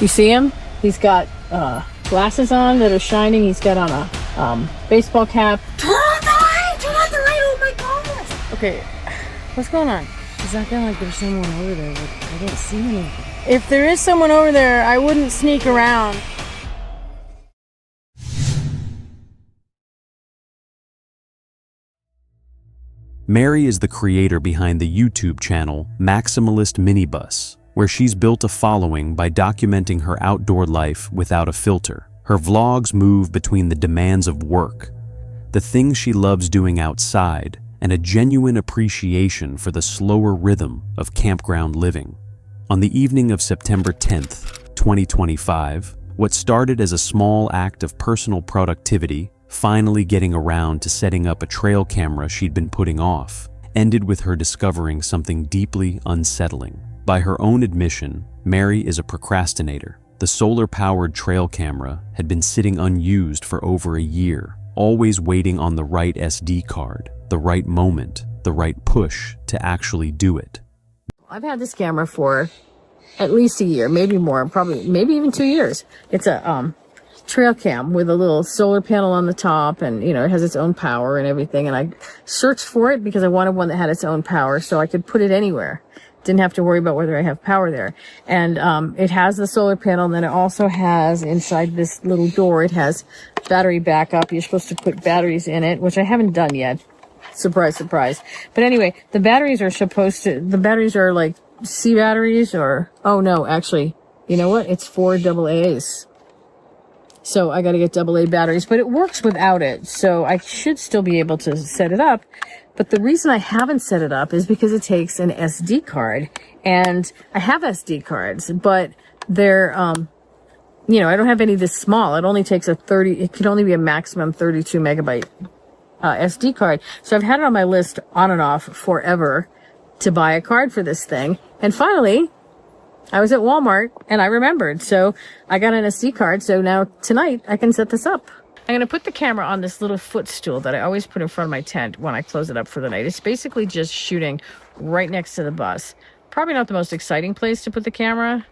You see him? He's got glasses on that are shining. He's got on a baseball cap. Turn on the light! Turn on the light! Oh my gosh! Okay, what's going on? It's acting like there's someone over there, but I don't see anything. If there is someone over there, I wouldn't sneak around. Mary is the creator behind the YouTube channel Maximalist Minibus, where she's built a following by documenting her outdoor life without a filter. Her vlogs move between the demands of work, the things she loves doing outside, and a genuine appreciation for the slower rhythm of campground living. On the evening of September 10th, 2025, what started as a small act of personal productivity, finally getting around to setting up a trail camera she'd been putting off, ended with her discovering something deeply unsettling. By her own admission, Mary is a procrastinator. The solar-powered trail camera had been sitting unused for over a year, always waiting on the right SD card, the right moment, the right push to actually do it. I've had this camera for at least a year, maybe more, probably, maybe even 2 years. It's a trail cam with a little solar panel on the top, and it has its own power and everything. And I searched for it because I wanted one that had its own power so I could put it anywhere. Didn't have to worry about whether I have power there. And it has the solar panel, and then it also has inside this little door, it has battery backup. You're supposed to put batteries in it, which I haven't done yet. Surprise, surprise. But anyway, the batteries are like C batteries, or, oh no, actually, you know what? It's 4 AA's. So I got to get AA batteries, but it works without it. So I should still be able to set it up. But the reason I haven't set it up is because it takes an SD card, and I have SD cards, but they're, I don't have any this small. It only takes it can only be a maximum 32 megabyte SD card. So I've had it on my list on and off forever to buy a card for this thing. And finally, I was at Walmart and I remembered. So I got an SD card. So now tonight I can set this up. I'm going to put the camera on this little footstool that I always put in front of my tent when I close it up for the night. It's basically just shooting right next to the bus. Probably not the most exciting place to put the camera.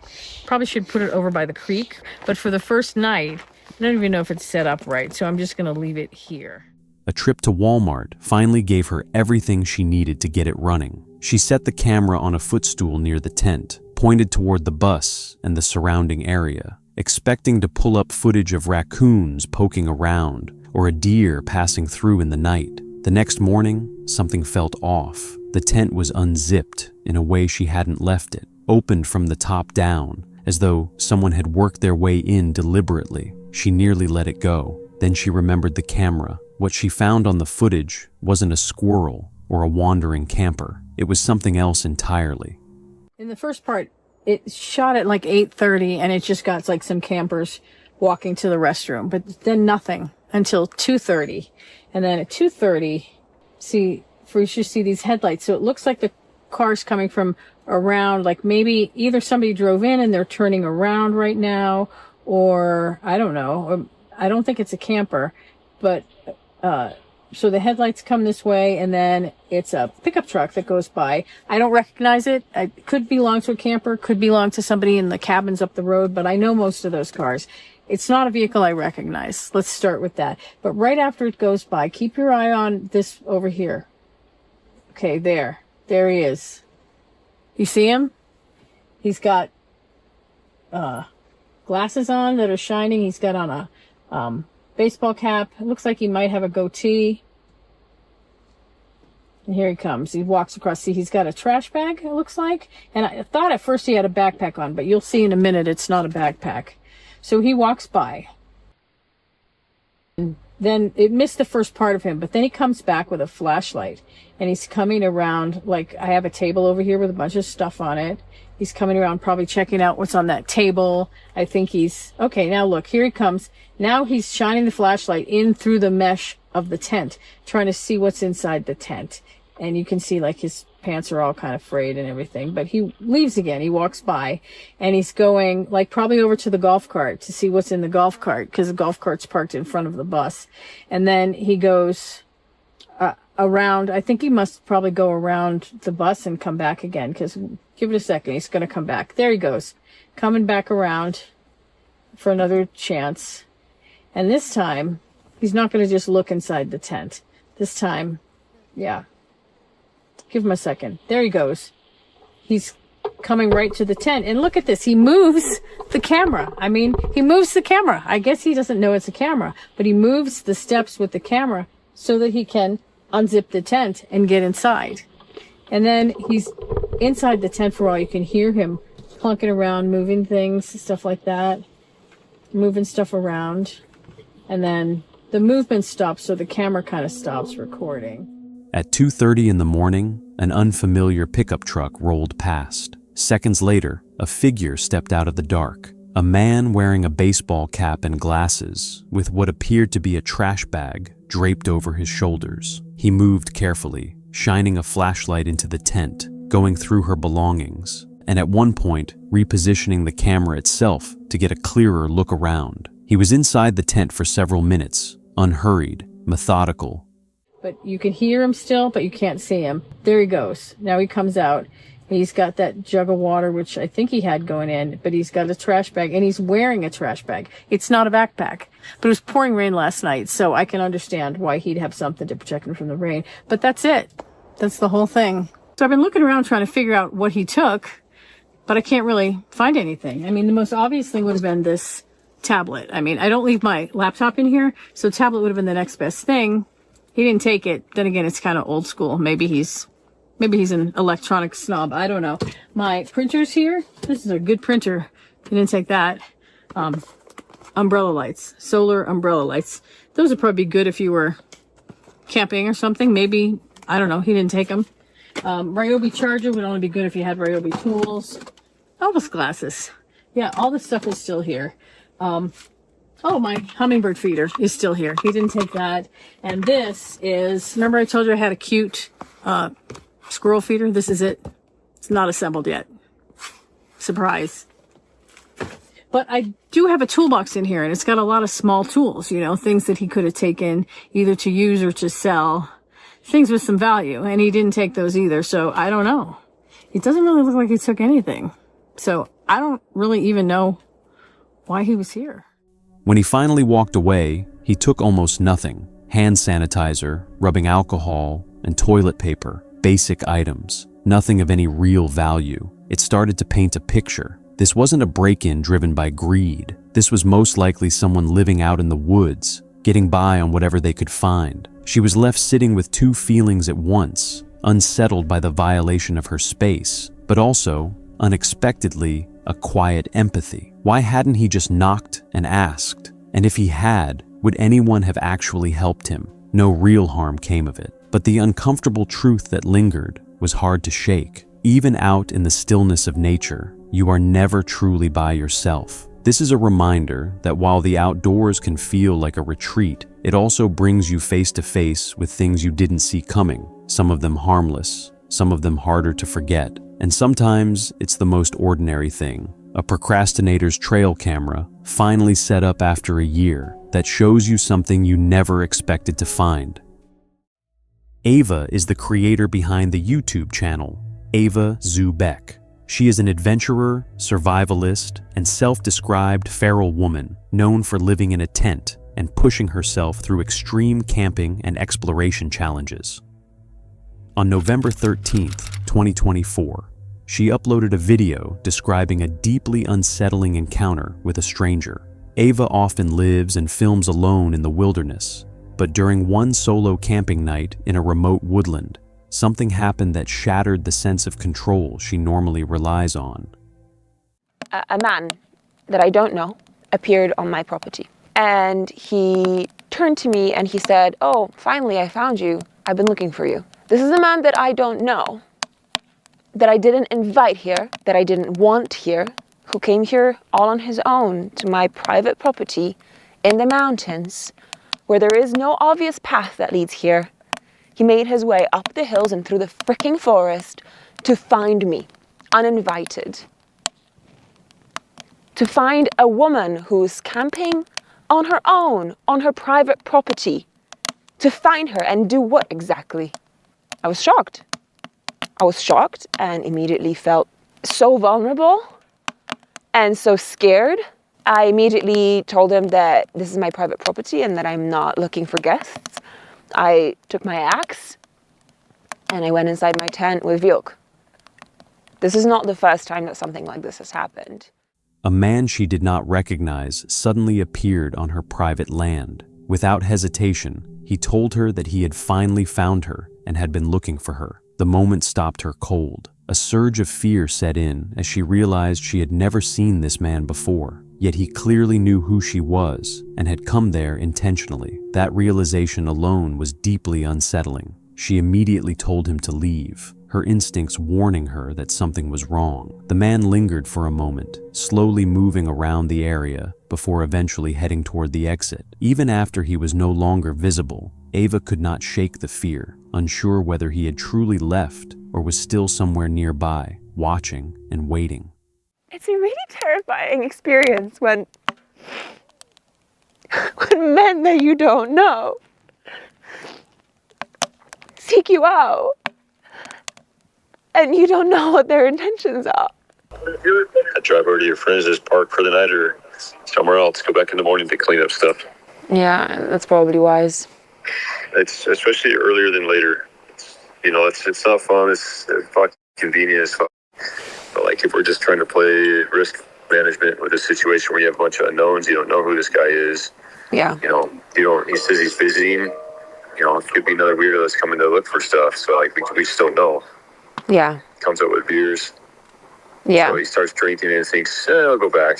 Probably should put it over by the creek. But for the first night, I don't even know if it's set up right. So I'm just going to leave it here. A trip to Walmart finally gave her everything she needed to get it running. She set the camera on a footstool near the tent, pointed toward the bus and the surrounding area, expecting to pull up footage of raccoons poking around or a deer passing through in the night. The next morning, something felt off. The tent was unzipped in a way she hadn't left it, opened from the top down, as though someone had worked their way in deliberately. She nearly let it go. Then she remembered the camera. What she found on the footage wasn't a squirrel or a wandering camper. It was something else entirely. In the first part, it shot at like 8:30, and it just got like some campers walking to the restroom, but then nothing until 2:30. And then at 2:30, you should see these headlights. So it looks like the car's coming from around, like maybe either somebody drove in and they're turning around right now, or I don't know. Or I don't think it's a camper, but so the headlights come this way, and then it's a pickup truck that goes by. I don't recognize it. It could belong to a camper, could belong to somebody in the cabins up the road, but I know most of those cars. It's not a vehicle I recognize. Let's start with that. But right after it goes by, keep your eye on this over here. Okay, there he is. You see him? He's got glasses on that are shining. He's got on a baseball cap. It looks like he might have a goatee. And here he comes. He walks across. See, he's got a trash bag, it looks like. And I thought at first he had a backpack on, but you'll see in a minute it's not a backpack. So he walks by. And then it missed the first part of him, but then he comes back with a flashlight. And he's coming around, like I have a table over here with a bunch of stuff on it. He's coming around, probably checking out what's on that table. I think okay, now look, here he comes. Now he's shining the flashlight in through the mesh of the tent, trying to see what's inside the tent. And you can see like his pants are all kind of frayed and everything, but he leaves again. He walks by, and he's going like probably over to the golf cart to see what's in the golf cart, because the golf cart's parked in front of the bus. And then he goes around. I think he must probably go around the bus and come back again, because give it a second, he's going to come back. There he goes, coming back around. for another chance. And this time, he's not going to just look inside the tent. This time, yeah. Give him a second. There he goes. He's coming right to the tent. And look at this. He moves the camera. I mean, he moves the camera. I guess he doesn't know it's a camera, but he moves the steps with the camera so that he can unzip the tent and get inside. And then he's inside the tent for a while. You can hear him plunking around, moving things, stuff like that, moving stuff around. And then the movement stops, so the camera kind of stops recording. At 2:30 in the morning, an unfamiliar pickup truck rolled past. Seconds later, a figure stepped out of the dark. A man wearing a baseball cap and glasses, with what appeared to be a trash bag draped over his shoulders. He moved carefully, shining a flashlight into the tent, going through her belongings, and at one point, repositioning the camera itself to get a clearer look around. He was inside the tent for several minutes, unhurried, methodical. But you can hear him still, but you can't see him. There he goes. Now he comes out. He's got that jug of water, which I think he had going in, but he's got a trash bag, and he's wearing a trash bag. It's not a backpack. But it was pouring rain last night, so I can understand why he'd have something to protect him from the rain. But that's it. That's the whole thing. So I've been looking around trying to figure out what he took, but I can't really find anything. I mean, the most obvious thing would have been this tablet. I mean, I don't leave my laptop in here, so tablet would have been the next best thing. He didn't take it. Then again, it's kind of old school. Maybe he's an electronic snob. I don't know. My printer's here. This is a good printer. He didn't take that. Umbrella lights, solar umbrella lights. Those would probably be good if you were camping or something. Maybe, I don't know. He didn't take them. Ryobi charger would only be good if you had Ryobi tools. Elvis glasses. Yeah, all this stuff is still here. Oh, my hummingbird feeder is still here. He didn't take that. And this is, remember I told you I had a cute squirrel feeder? This is it. It's not assembled yet. Surprise. But I do have a toolbox in here, and it's got a lot of small tools, you know, things that he could have taken either to use or to sell. Things with some value, and he didn't take those either, so I don't know. It doesn't really look like he took anything. So I don't really even know why he was here. When he finally walked away, he took almost nothing. Hand sanitizer, rubbing alcohol, and toilet paper. Basic items. Nothing of any real value. It started to paint a picture. This wasn't a break-in driven by greed. This was most likely someone living out in the woods, getting by on whatever they could find. She was left sitting with two feelings at once, unsettled by the violation of her space, but also, unexpectedly, a quiet empathy. Why hadn't he just knocked and asked? And if he had, would anyone have actually helped him? No real harm came of it. But the uncomfortable truth that lingered was hard to shake. Even out in the stillness of nature, you are never truly by yourself. This is a reminder that while the outdoors can feel like a retreat, it also brings you face to face with things you didn't see coming, some of them harmless, some of them harder to forget. And sometimes it's the most ordinary thing. A procrastinator's trail camera, finally set up after a year, that shows you something you never expected to find. Ava is the creator behind the YouTube channel, Ava Zubeck. She is an adventurer, survivalist, and self-described feral woman known for living in a tent and pushing herself through extreme camping and exploration challenges. On November 13th, 2024, she uploaded a video describing a deeply unsettling encounter with a stranger. Ava often lives and films alone in the wilderness, but during one solo camping night in a remote woodland, something happened that shattered the sense of control she normally relies on. A man that I don't know appeared on my property, and he turned to me and he said, "Oh, finally I found you. I've been looking for you." This is a man that I don't know, that I didn't invite here, that I didn't want here, who came here all on his own to my private property in the mountains where there is no obvious path that leads here. He made his way up the hills and through the freaking forest to find me, uninvited. To find a woman who's camping on her own, on her private property. To find her and do what exactly? I was shocked. I was shocked and immediately felt so vulnerable and so scared. I immediately told him that this is my private property and that I'm not looking for guests. I took my axe and I went inside my tent with Vilk. This is not the first time that something like this has happened. A man she did not recognize suddenly appeared on her private land. Without hesitation, he told her that he had finally found her and had been looking for her. The moment stopped her cold. A surge of fear set in as she realized she had never seen this man before. Yet he clearly knew who she was and had come there intentionally. That realization alone was deeply unsettling. She immediately told him to leave, her instincts warning her that something was wrong. The man lingered for a moment, slowly moving around the area before eventually heading toward the exit. Even after he was no longer visible, Ava could not shake the fear, unsure whether he had truly left or was still somewhere nearby, watching and waiting. It's a really terrifying experience when men that you don't know seek you out and you don't know what their intentions are. I drive over to your friends, just park for the night or somewhere else, go back in the morning to clean up stuff. Yeah, that's probably wise. It's especially earlier than later. It's not fun. It's fucking convenient as fuck. But like, if we're just trying to play risk management with a situation where you have a bunch of unknowns, you don't know who this guy is. Yeah. He says he's visiting. It could be another weirdo that's coming to look for stuff. So like, we still know. Yeah. Comes up with beers. Yeah. So he starts drinking and thinks, I'll go back.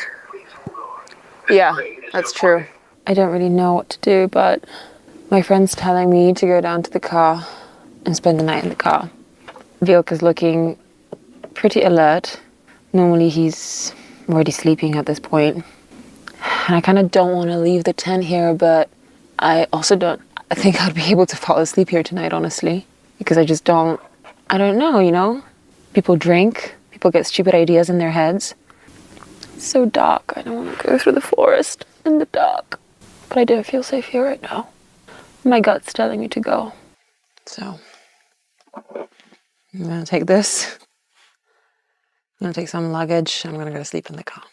Yeah, that's true. I don't really know what to do, but my friend's telling me to go down to the car and spend the night in the car. Vilk is looking pretty alert. Normally he's already sleeping at this point. And I kind of don't want to leave the tent here, but I think I'd be able to fall asleep here tonight, honestly. Because I don't know. People drink, people get stupid ideas in their heads. It's so dark, I don't want to go through the forest in the dark. But I don't feel safe here right now. My gut's telling me to go. So, I'm gonna take this. I'm gonna take some luggage. I'm gonna go to sleep in the car.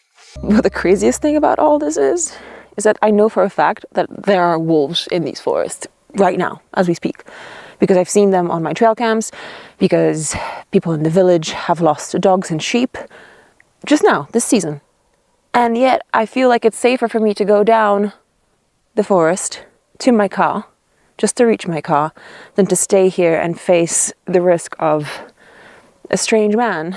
But the craziest thing about all this is that I know for a fact that there are wolves in these forests right now, as we speak. Because I've seen them on my trail cams, because people in the village have lost dogs and sheep just now, this season. And yet I feel like it's safer for me to go down the forest to my car, just to reach my car, than to stay here and face the risk of a strange man.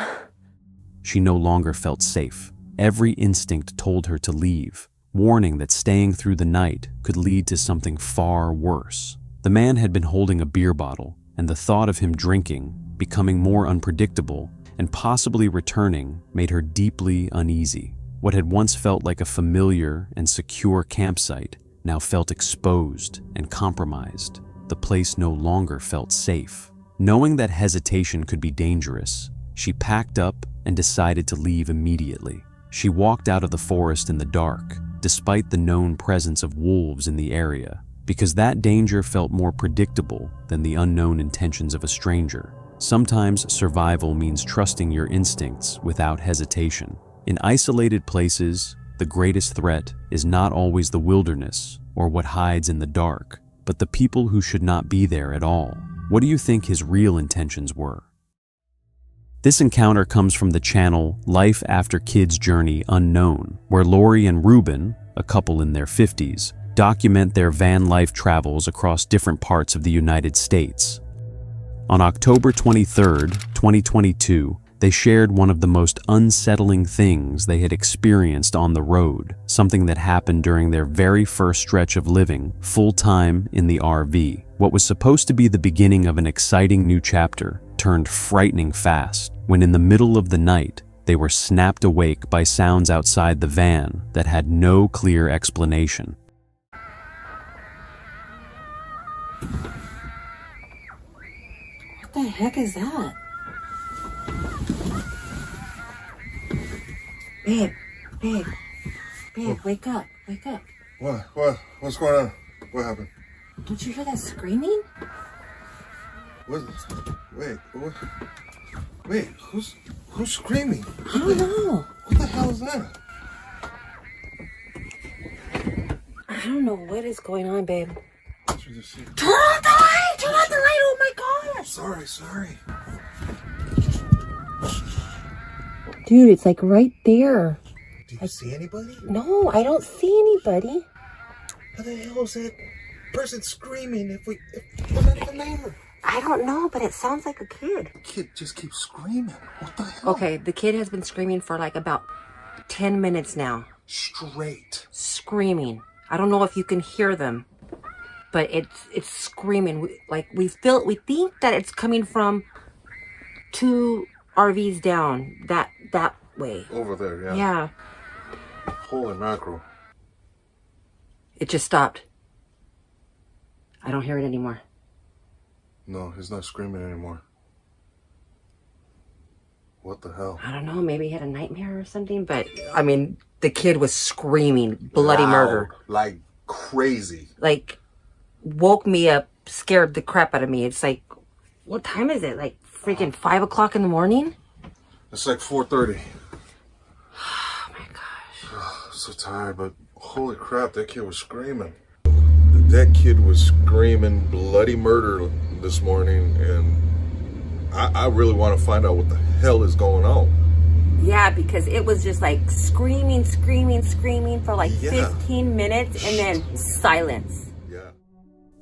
She no longer felt safe. Every instinct told her to leave, warning that staying through the night could lead to something far worse. The man had been holding a beer bottle, and the thought of him drinking, becoming more unpredictable, and possibly returning made her deeply uneasy. What had once felt like a familiar and secure campsite now felt exposed and compromised. The place no longer felt safe. Knowing that hesitation could be dangerous, she packed up and decided to leave immediately. She walked out of the forest in the dark, despite the known presence of wolves in the area, because that danger felt more predictable than the unknown intentions of a stranger. Sometimes survival means trusting your instincts without hesitation. In isolated places, the greatest threat is not always the wilderness or what hides in the dark, but the people who should not be there at all. What do you think his real intentions were? This encounter comes from the channel Life After Kids Journey Unknown, where Lori and Ruben, a couple in their 50s, document their van life travels across different parts of the United States. On October 23, 2022, they shared one of the most unsettling things they had experienced on the road, something that happened during their very first stretch of living full-time in the RV. What was supposed to be the beginning of an exciting new chapter turned frightening fast when in the middle of the night, they were snapped awake by sounds outside the van that had no clear explanation. What the heck is that? Babe, wake up. What? What's going on? What happened? Don't you hear that screaming? What? Wait, who's screaming? I don't know. What the hell is that? don't know what is going on, babe. Turn on the light! Turn on the light! Oh my gosh! Sorry. Dude, it's like right there. Do you see anybody? No, I don't see anybody. How the hell is that person screaming if we're not even there? I don't know, but it sounds like a kid. The kid just keeps screaming. What the hell? Okay, the kid has been screaming for like about 10 minutes now. Straight. Screaming. I don't know if you can hear them, but it's screaming. We think that it's coming from 2 RVs down that way. Over there, yeah. Yeah. Holy mackerel. It just stopped. I don't hear it anymore. No, he's not screaming anymore. What the hell? I don't know, maybe he had a nightmare or something, but I mean, the kid was screaming bloody murder. Like crazy. Like, woke me up, scared the crap out of me. It's like, what time is it? Like freaking 5 o'clock in the morning? It's like 4:30. Oh my gosh. I'm so tired, but holy crap, that kid was screaming. That kid was screaming bloody murder this morning, and I really want to find out what the hell is going on. Yeah, because it was just like screaming for like 15 minutes and then silence. Yeah.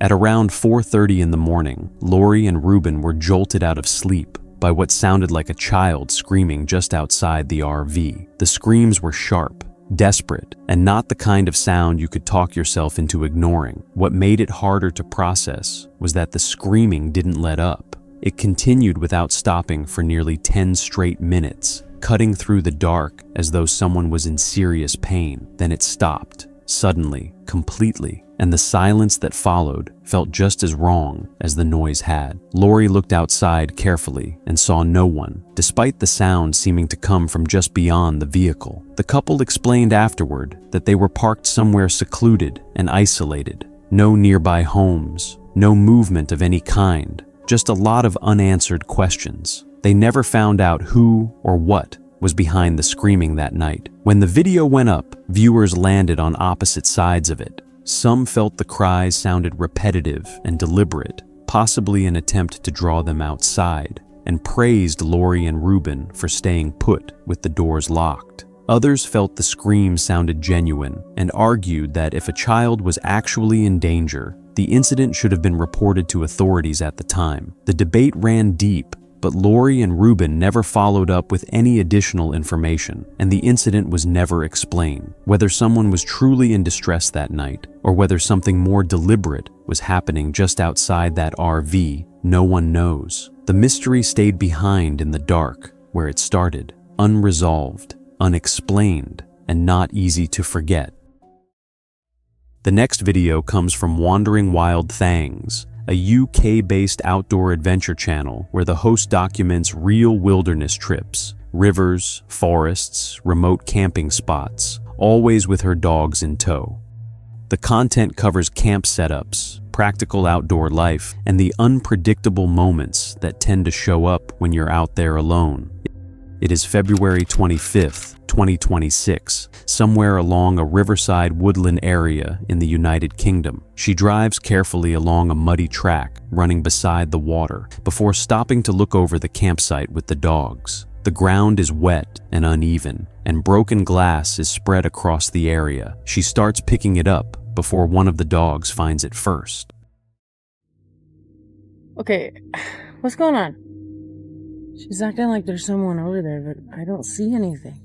At around 4:30 in the morning, Lori and Ruben were jolted out of sleep by what sounded like a child screaming just outside the RV. The screams were sharp, desperate, and not the kind of sound you could talk yourself into ignoring. What made it harder to process was that the screaming didn't let up. It continued without stopping for nearly 10 straight minutes, cutting through the dark as though someone was in serious pain. Then it stopped, suddenly, completely, and the silence that followed felt just as wrong as the noise had. Lori looked outside carefully and saw no one, despite the sound seeming to come from just beyond the vehicle. The couple explained afterward that they were parked somewhere secluded and isolated. No nearby homes, no movement of any kind, just a lot of unanswered questions. They never found out who or what was behind the screaming that night. When the video went up, viewers landed on opposite sides of it. Some felt the cries sounded repetitive and deliberate, possibly an attempt to draw them outside, and praised Lori and Ruben for staying put with the doors locked. Others felt the screams sounded genuine and argued that if a child was actually in danger, the incident should have been reported to authorities at the time. The debate ran deep, but Lori and Ruben never followed up with any additional information, and the incident was never explained. Whether someone was truly in distress that night, or whether something more deliberate was happening just outside that RV, no one knows. The mystery stayed behind in the dark, where it started, unresolved, unexplained, and not easy to forget. The next video comes from Wandering Wild Thangs, a UK-based outdoor adventure channel where the host documents real wilderness trips, rivers, forests, remote camping spots, always with her dogs in tow. The content covers camp setups, practical outdoor life, and the unpredictable moments that tend to show up when you're out there alone. It is February 25th, 2026, somewhere along a riverside woodland area in the United Kingdom. She drives carefully along a muddy track running beside the water before stopping to look over the campsite with the dogs. The ground is wet and uneven, and broken glass is spread across the area. She starts picking it up before one of the dogs finds it first. Okay, what's going on? She's acting like there's someone over there, but I don't see anything.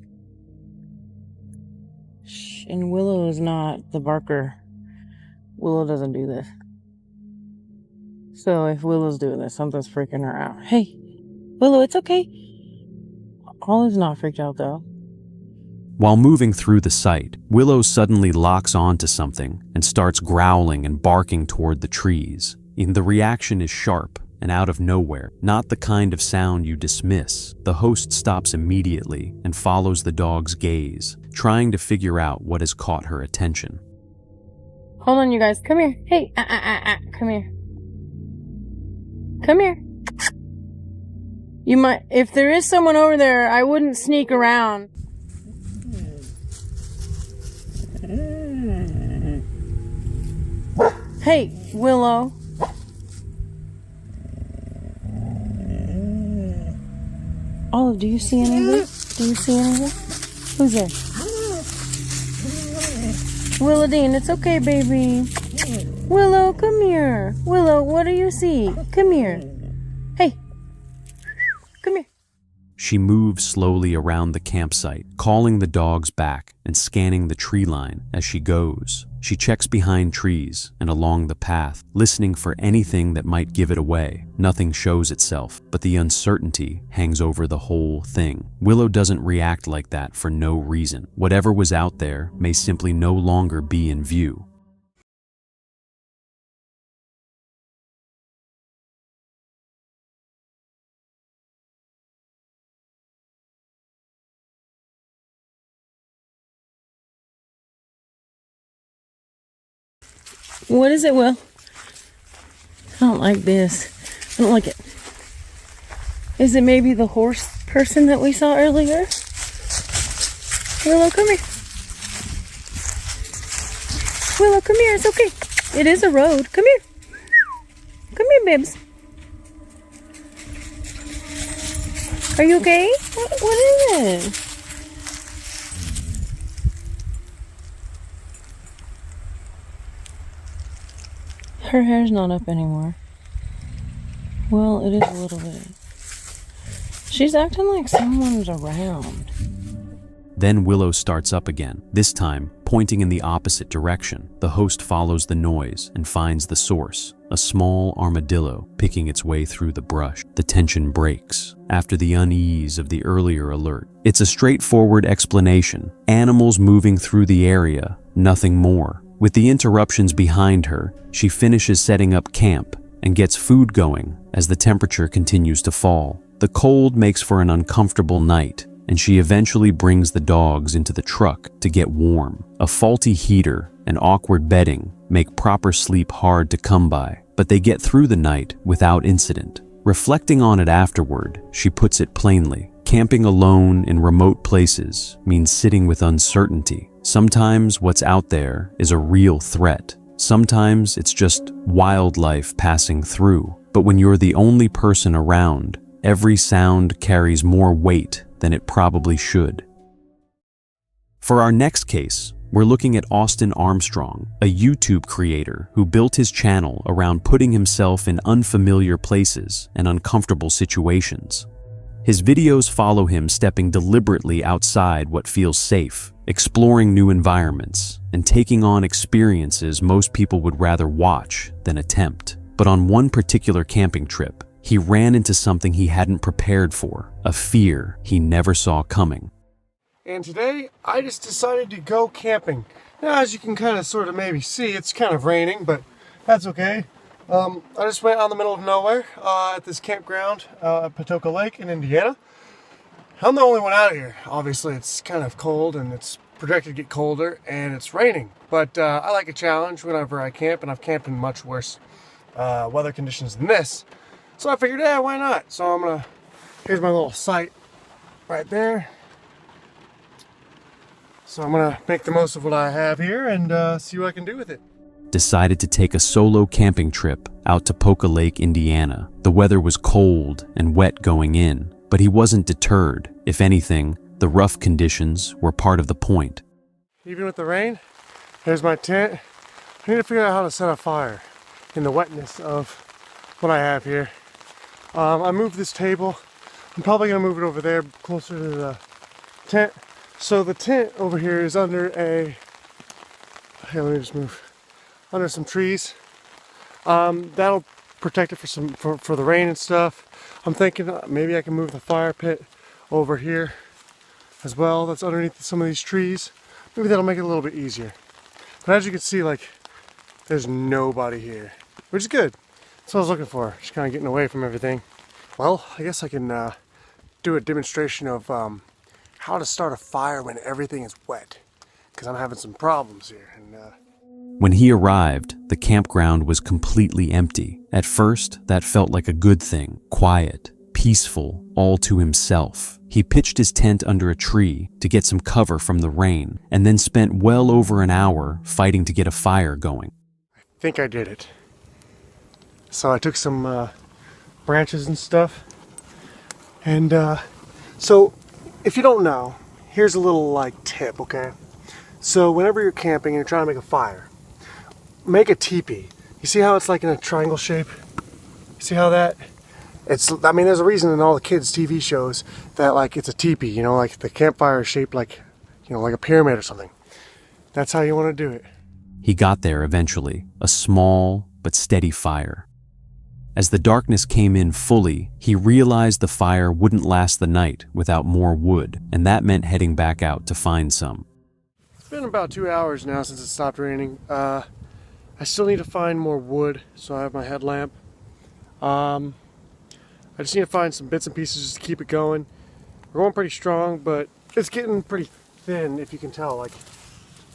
And Willow is not the barker. Willow doesn't do this. So if Willow's doing this, something's freaking her out. Hey, Willow, it's okay. Olive's not freaked out though. While moving through the site, Willow suddenly locks onto something and starts growling and barking toward the trees. The reaction is sharp and out of nowhere, not the kind of sound you dismiss. The host stops immediately and follows the dog's gaze, trying to figure out what has caught her attention. Hold on, you guys. Come here. Hey, come here. Come here. You might, if there is someone over there, I wouldn't sneak around. Hey, Willow. Olive, do you see anything? Do you see anything? Who's there? Willow Dean, it's okay, baby. Willow, come here. Willow, what do you see? Come here. Hey. Come here. She moves slowly around the campsite, calling the dogs back and scanning the tree line as she goes. She checks behind trees and along the path, listening for anything that might give it away. Nothing shows itself, but the uncertainty hangs over the whole thing. Willow doesn't react like that for no reason. Whatever was out there may simply no longer be in view. What is it, Will? I don't like this. I don't like it. Is it maybe the horse person that we saw earlier? Willow, come here. Willow, come here. It's okay. It is a road. Come here. Come here, Bibs. Are you okay? What is it? Her hair's not up anymore. Well, it is a little bit. She's acting like someone's around. Then Willow starts up again, this time pointing in the opposite direction. The host follows the noise and finds the source, a small armadillo picking its way through the brush. The tension breaks after the unease of the earlier alert. It's a straightforward explanation. Animals moving through the area, nothing more. With the interruptions behind her, she finishes setting up camp and gets food going as the temperature continues to fall. The cold makes for an uncomfortable night, and she eventually brings the dogs into the truck to get warm. A faulty heater and awkward bedding make proper sleep hard to come by, but they get through the night without incident. Reflecting on it afterward, she puts it plainly. Camping alone in remote places means sitting with uncertainty. Sometimes what's out there is a real threat. Sometimes it's just wildlife passing through. But when you're the only person around, every sound carries more weight than it probably should. For our next case, we're looking at Austin Armstrong, a YouTube creator who built his channel around putting himself in unfamiliar places and uncomfortable situations. His videos follow him stepping deliberately outside what feels safe, exploring new environments, and taking on experiences most people would rather watch than attempt. But on one particular camping trip, he ran into something he hadn't prepared for, a fear he never saw coming. And today, I just decided to go camping. Now, as you can kind of sort of maybe see, it's kind of raining, but that's okay. I just went out in the middle of nowhere at this campground at Poka Lake in Indiana. I'm the only one out here. Obviously, it's kind of cold and it's projected to get colder and it's raining. But I like a challenge whenever I camp, and I've camped in much worse weather conditions than this. So I figured, yeah, why not? So here's my little site right there. So I'm gonna make the most of what I have here and see what I can do with it. Decided to take a solo camping trip out to Poka Lake, Indiana. The weather was cold and wet going in, but he wasn't deterred. If anything, the rough conditions were part of the point. Even with the rain, here's my tent. I need to figure out how to set a fire in the wetness of what I have here. I moved this table. I'm probably gonna move it over there closer to the tent. So the tent over here is under let me just move. Under some trees. That'll protect it for the rain and stuff. I'm thinking maybe I can move the fire pit over here as well. That's underneath some of these trees. Maybe that'll make it a little bit easier. But as you can see, like, there's nobody here, which is good. That's what I was looking for. Just kind of getting away from everything. Well, I guess I can do a demonstration of how to start a fire when everything is wet, because I'm having some problems here. And When he arrived, the campground was completely empty. At first, that felt like a good thing. Quiet, peaceful, all to himself. He pitched his tent under a tree to get some cover from the rain, and then spent well over an hour fighting to get a fire going. I think I did it. So I took some branches and stuff. And so if you don't know, here's a little like tip, okay? So whenever you're camping and you're trying to make a fire, make a teepee. You see how it's like in a triangle shape? See how that? I mean, there's a reason in all the kids' TV shows that like it's a teepee, you know, like the campfire is shaped like, you know, like a pyramid or something. That's how you want to do it. He got there eventually, a small but steady fire. As the darkness came in fully, he realized the fire wouldn't last the night without more wood, and that meant heading back out to find some. It's been about 2 hours now since it stopped raining. I still need to find more wood, so I have my headlamp. I just need to find some bits and pieces just to keep it going. We're going pretty strong, but it's getting pretty thin, if you can tell, like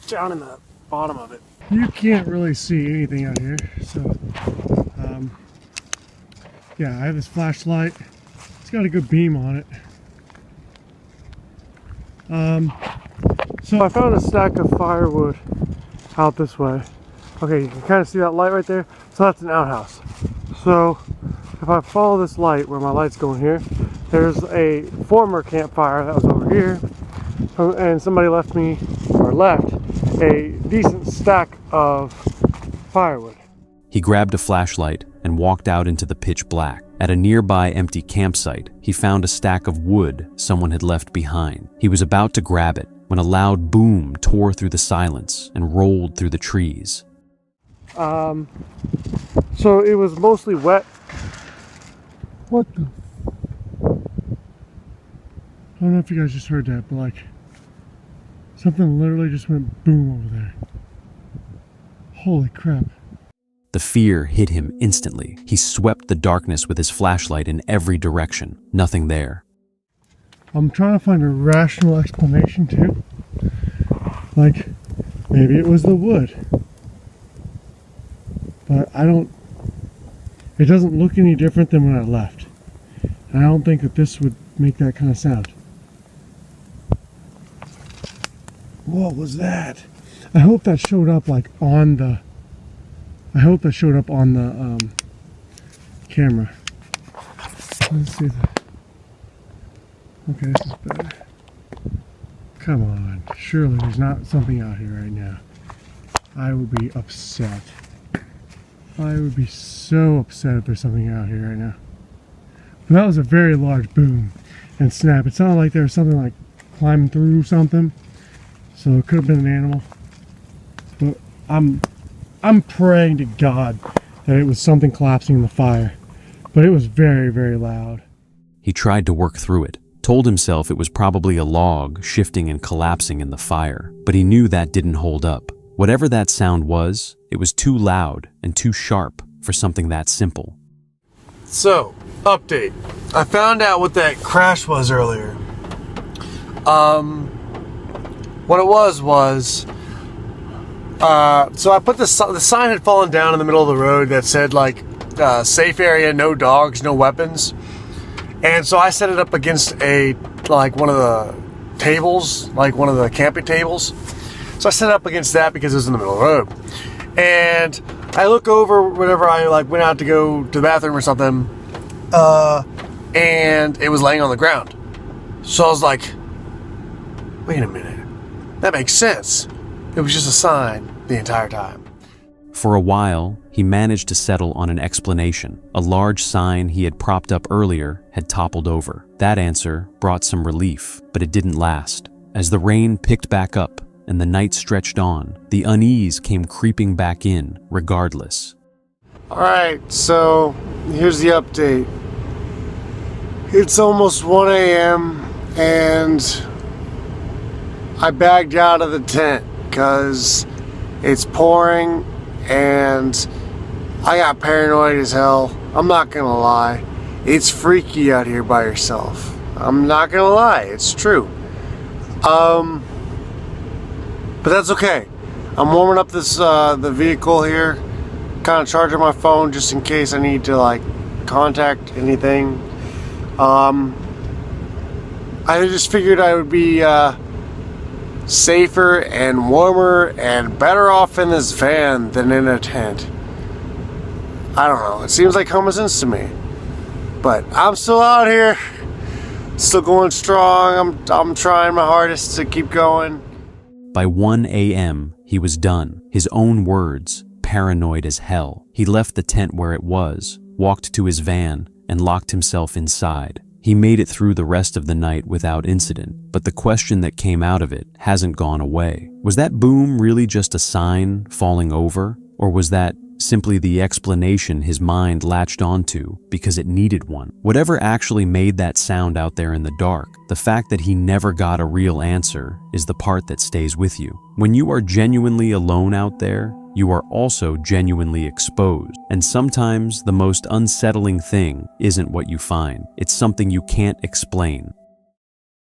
down in the bottom of it. You can't really see anything out here, so yeah, I have this flashlight. It's got a good beam on it. So I found a stack of firewood out this way. Okay, you can kind of see that light right there. So that's an outhouse. So if I follow this light where my light's going here, there's a former campfire that was over here, and somebody left a decent stack of firewood. He grabbed a flashlight and walked out into the pitch black. At a nearby empty campsite, he found a stack of wood someone had left behind. He was about to grab it when a loud boom tore through the silence and rolled through the trees. So it was mostly wet. What the? I don't know if you guys just heard that, but like something literally just went boom over there. Holy crap. The fear hit him instantly. He swept the darkness with his flashlight in every direction. Nothing there. I'm trying to find a rational explanation too. Like, maybe it was the wood. But it doesn't look any different than when I left. And I don't think that this would make that kind of sound. What was that? I hope that showed up like on the camera. Let's see that. Okay, this is better. Come on, surely there's not something out here right now. I would be upset. I would be so upset if there's something out here right now. But that was a very large boom and snap. It sounded like there was something like climbing through something. So it could have been an animal. But I'm praying to God that it was something collapsing in the fire. But it was very, very loud. He tried to work through it, told himself it was probably a log shifting and collapsing in the fire, but he knew that didn't hold up. Whatever that sound was, it was too loud and too sharp for something that simple. So, update. I found out what that crash was earlier. What it was, so I put the sign had fallen down in the middle of the road that said like, safe area, no dogs, no weapons. And so I set it up against one of the tables, like one of the camping tables. So I set it up against that because it was in the middle of the road. And I look over whenever I went out to go to the bathroom or something, and it was laying on the ground. So I was like, wait a minute, that makes sense. It was just a sign the entire time. For a while, he managed to settle on an explanation. A large sign he had propped up earlier had toppled over. That answer brought some relief, but it didn't last. As the rain picked back up and the night stretched on, the unease came creeping back in, regardless. Alright, so here's the update. It's almost 1 a.m. and I bagged out of the tent because it's pouring and I got paranoid as hell. I'm not gonna lie. It's freaky out here by yourself. I'm not gonna lie, it's true. But that's okay. I'm warming up this the vehicle here, kind of charging my phone just in case I need to contact anything. I just figured I would be safer and warmer and better off in this van than in a tent. I don't know. It seems like common sense to me. But I'm still out here, still going strong. I'm trying my hardest to keep going. By 1 a.m., he was done. His own words, paranoid as hell. He left the tent where it was, walked to his van, and locked himself inside. He made it through the rest of the night without incident, but the question that came out of it hasn't gone away. Was that boom really just a sign falling over? Or was that simply the explanation his mind latched onto because it needed one? Whatever actually made that sound out there in the dark, the fact that he never got a real answer is the part that stays with you. When you are genuinely alone out there, you are also genuinely exposed. And sometimes the most unsettling thing isn't what you find. It's something you can't explain.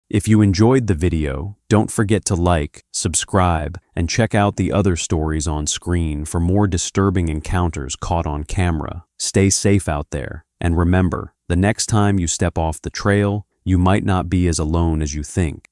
If you enjoyed the video, don't forget to like, subscribe, and check out the other stories on screen for more disturbing encounters caught on camera. Stay safe out there, and remember, the next time you step off the trail, you might not be as alone as you think.